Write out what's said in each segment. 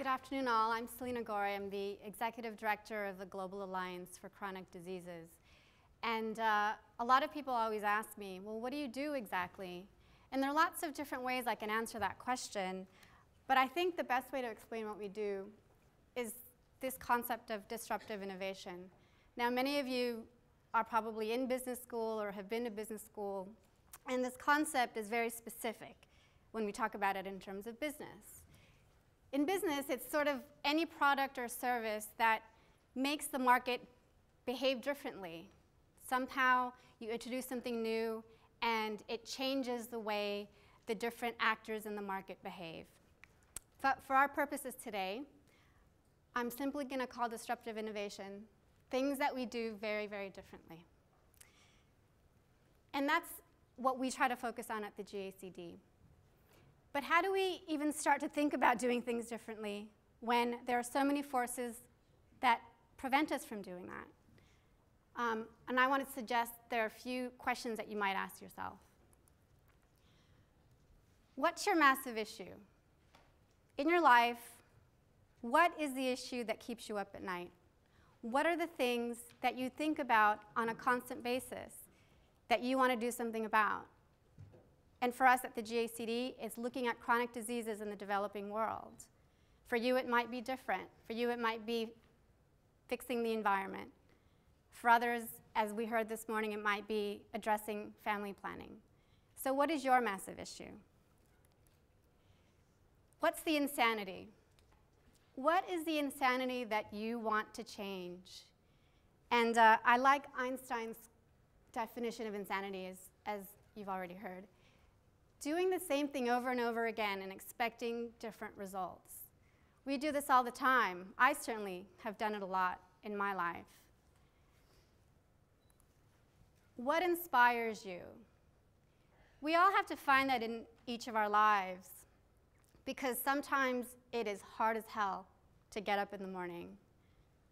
Good afternoon, all. I'm Celina Gorre. I'm the Executive Director of the Global Alliance for Chronic Diseases. And a lot of people always ask me, well, what do you do exactly? And there are lots of different ways I can answer that question. But I think the best way to explain what we do is this concept of disruptive innovation. Now, many of you are probably in business school or have been to business school. And this concept is very specific when we talk about it in terms of business. In business, it's sort of any product or service that makes the market behave differently. Somehow, you introduce something new, and it changes the way the different actors in the market behave. For our purposes today, I'm simply going to call disruptive innovation things that we do very, very differently. And that's what we try to focus on at the GACD. But how do we even start to think about doing things differently when there are so many forces that prevent us from doing that? And I want to suggest there are a few questions that you might ask yourself. What's your massive issue? In your life, what is the issue that keeps you up at night? What are the things that you think about on a constant basis that you want to do something about? And for us at the GACD, it's looking at chronic diseases in the developing world. For you, it might be different. For you, it might be fixing the environment. For others, as we heard this morning, it might be addressing family planning. So what is your massive issue? What's the insanity? What is the insanity that you want to change? And I like Einstein's definition of insanity, as you've already heard. Doing the same thing over and over again and expecting different results. We do this all the time. I certainly have done it a lot in my life. What inspires you? We all have to find that in each of our lives, because sometimes it is hard as hell to get up in the morning,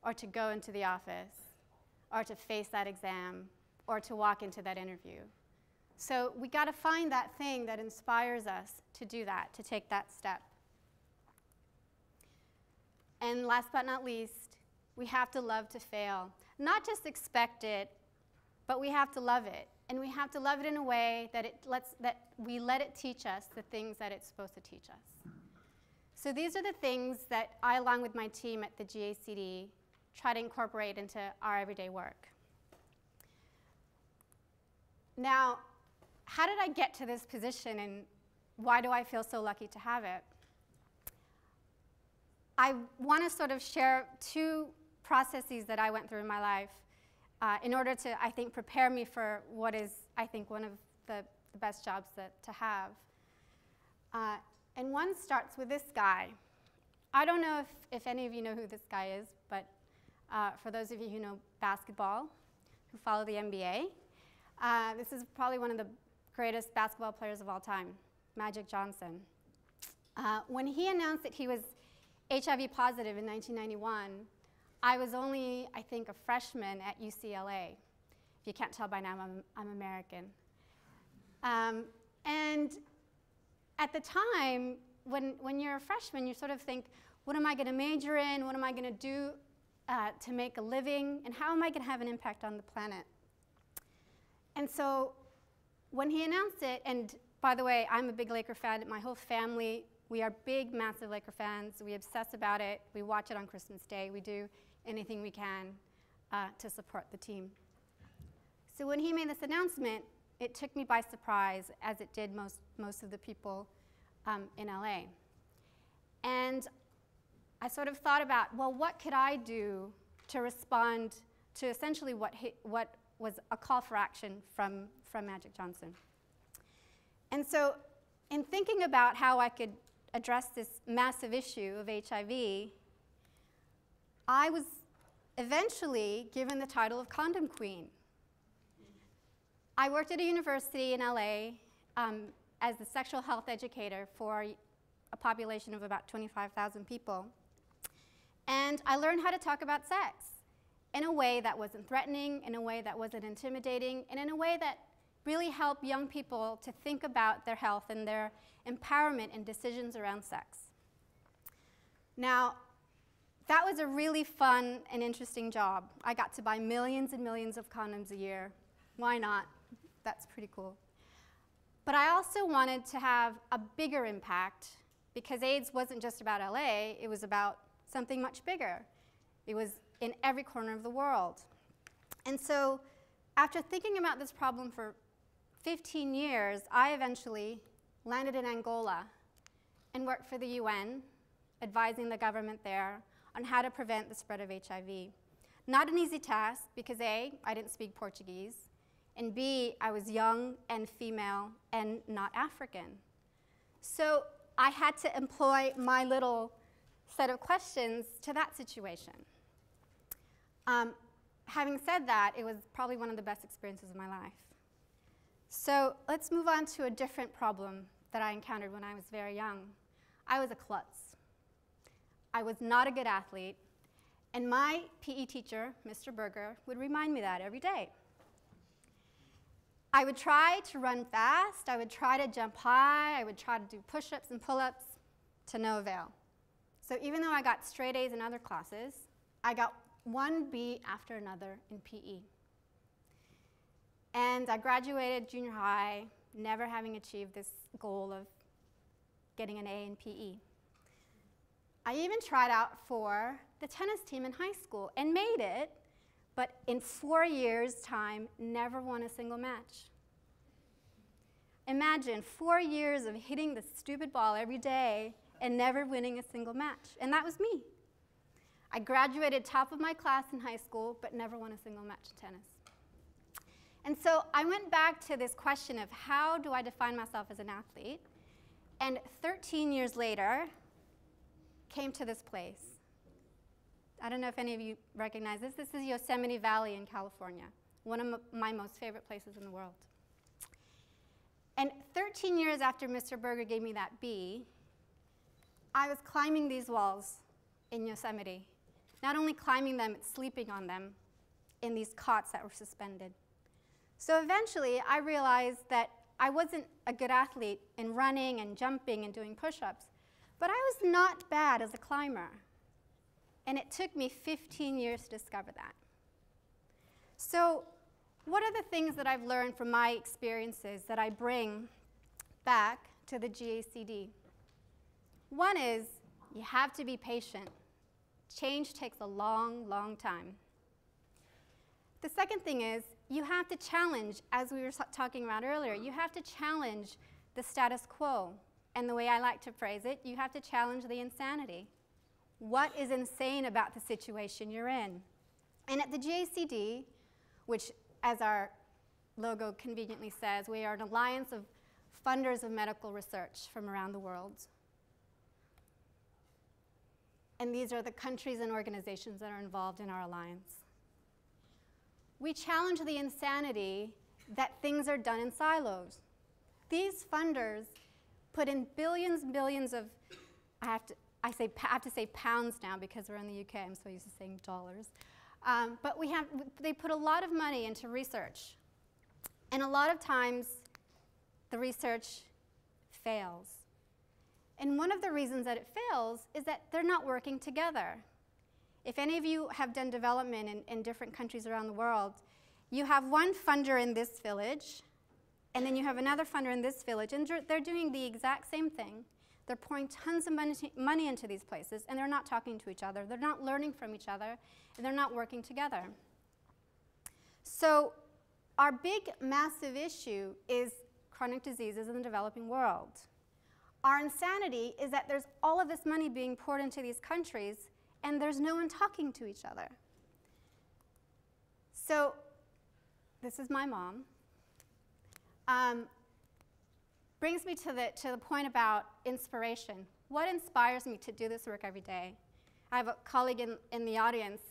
or to go into the office, or to face that exam, or to walk into that interview. So we got to find that thing that inspires us to do that, to take that step. And last but not least, we have to love to fail. Not just expect it, but we have to love it. And we have to love it in a way that we let it teach us the things that it's supposed to teach us. So these are the things that I, along with my team at the GACD, try to incorporate into our everyday work. Now, how did I get to this position, and why do I feel so lucky to have it? I want to sort of share two processes that I went through in my life in order to, I think, prepare me for what is, I think, one of the best jobs to have. And one starts with this guy. I don't know if any of you know who this guy is, but for those of you who know basketball, who follow the NBA, this is probably one of the greatest basketball players of all time, Magic Johnson. When he announced that he was HIV positive in 1991, I was only, I think, a freshman at UCLA. If you can't tell by now, I'm American. And at the time, when you're a freshman, you sort of think, what am I going to major in? What am I going to do to make a living? And how am I going to have an impact on the planet? And so when he announced it, and by the way, I'm a big Laker fan. My whole family, we are big, massive Laker fans. We obsess about it. We watch it on Christmas Day. We do anything we can to support the team. So when he made this announcement, it took me by surprise, as it did most of the people in LA. And I sort of thought about, well, what could I do to respond to essentially what was a call for action from Magic Johnson. And so in thinking about how I could address this massive issue of HIV, I was eventually given the title of Condom Queen. I worked at a university in LA as the sexual health educator for a population of about 25,000 people. And I learned how to talk about sex in a way that wasn't threatening, in a way that wasn't intimidating, and in a way that really helped young people to think about their health and their empowerment in decisions around sex. Now, that was a really fun and interesting job. I got to buy millions and millions of condoms a year. Why not? That's pretty cool. But I also wanted to have a bigger impact because AIDS wasn't just about LA, it was about something much bigger. It was in every corner of the world. And so after thinking about this problem for 15 years, I eventually landed in Angola and worked for the UN, advising the government there on how to prevent the spread of HIV. Not an easy task because A, I didn't speak Portuguese, and B, I was young and female and not African. So I had to employ my little set of questions to that situation. Having said that, it was probably one of the best experiences of my life. So let's move on to a different problem that I encountered when I was very young. I was a klutz. I was not a good athlete, and my PE teacher, Mr. Berger, would remind me that every day. I would try to run fast, I would try to jump high, I would try to do push-ups and pull-ups, to no avail. So even though I got straight A's in other classes, I got one B after another in PE. And I graduated junior high, never having achieved this goal of getting an A in PE. I even tried out for the tennis team in high school and made it, but in 4 years' time, never won a single match. Imagine 4 years of hitting the stupid ball every day and never winning a single match. And that was me. I graduated top of my class in high school, but never won a single match in tennis. And so I went back to this question of how do I define myself as an athlete? And 13 years later, came to this place. I don't know if any of you recognize this. This is Yosemite Valley in California, one of my most favorite places in the world. And 13 years after Mr. Berger gave me that B, I was climbing these walls in Yosemite. Not only climbing them, but sleeping on them in these cots that were suspended. So eventually, I realized that I wasn't a good athlete in running and jumping and doing push-ups, but I was not bad as a climber. And it took me 15 years to discover that. So what are the things that I've learned from my experiences that I bring back to the GACD? One is you have to be patient. Change takes a long, long time. The second thing is you have to challenge, as we were talking about earlier, you have to challenge the status quo. And the way I like to phrase it, you have to challenge the insanity. What is insane about the situation you're in? And at the GACD, which as our logo conveniently says, we are an alliance of funders of medical research from around the world. And these are the countries and organizations that are involved in our alliance. We challenge the insanity that things are done in silos. These funders put in billions and billions of, I have to say pounds now because we're in the UK, I'm so used to saying dollars. But they put a lot of money into research. And a lot of times, the research fails. And one of the reasons that it fails is that they're not working together. If any of you have done development in different countries around the world, you have one funder in this village, and then you have another funder in this village, and they're doing the exact same thing. They're pouring tons of money into these places, and they're not talking to each other. They're not learning from each other, and they're not working together. So our big, massive issue is chronic diseases in the developing world. Our insanity is that there's all of this money being poured into these countries, and there's no one talking to each other. So this is my mom. Brings me to the point about inspiration. What inspires me to do this work every day? I have a colleague in the audience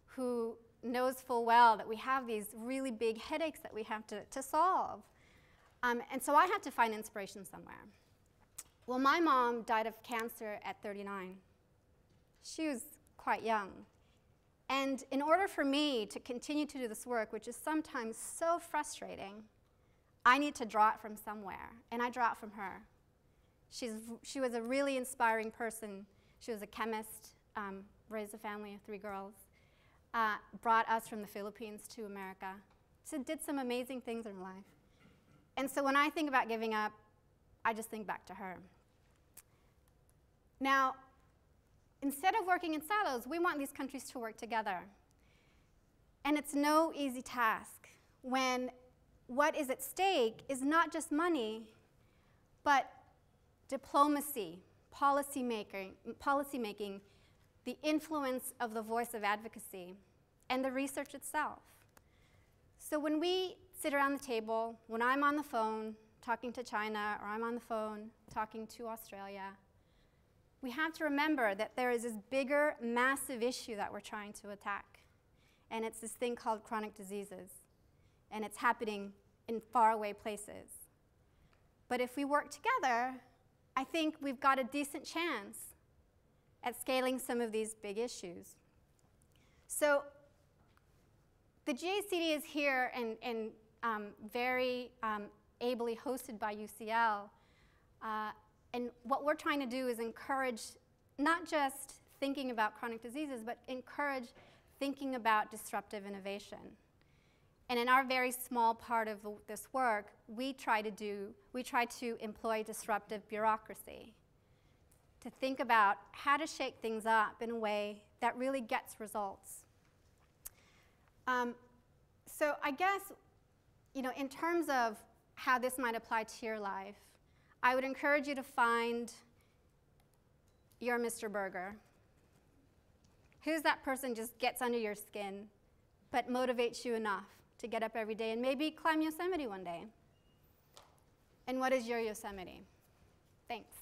who knows full well that we have these really big headaches that we have to solve. And so I have to find inspiration somewhere. Well, my mom died of cancer at 39. She was quite young. And in order for me to continue to do this work, which is sometimes so frustrating, I need to draw it from somewhere, and I draw it from her. She was a really inspiring person She was a chemist, raised a family of 3 girls, brought us from the Philippines to America. So did some amazing things in her life. And so when I think about giving up, I just think back to her. Now, instead of working in silos, we want these countries to work together. And it's no easy task when what is at stake is not just money, but diplomacy, policy making, the influence of the voice of advocacy, and the research itself. So when we sit around the table, when I'm on the phone talking to China, or I'm on the phone talking to Australia, we have to remember that there is this bigger, massive issue that we're trying to attack. And it's this thing called chronic diseases. And it's happening in faraway places. But if we work together, I think we've got a decent chance at scaling some of these big issues. So the GACD is here and very ably hosted by UCL. And what we're trying to do is encourage not just thinking about chronic diseases, but encourage thinking about disruptive innovation. And in our very small part of this work, we try to employ disruptive bureaucracy to think about how to shake things up in a way that really gets results. So I guess, in terms of how this might apply to your life, I would encourage you to find your Mr. Burger. Who's that person just gets under your skin, but motivates you enough to get up every day and maybe climb Yosemite one day? And what is your Yosemite? Thanks.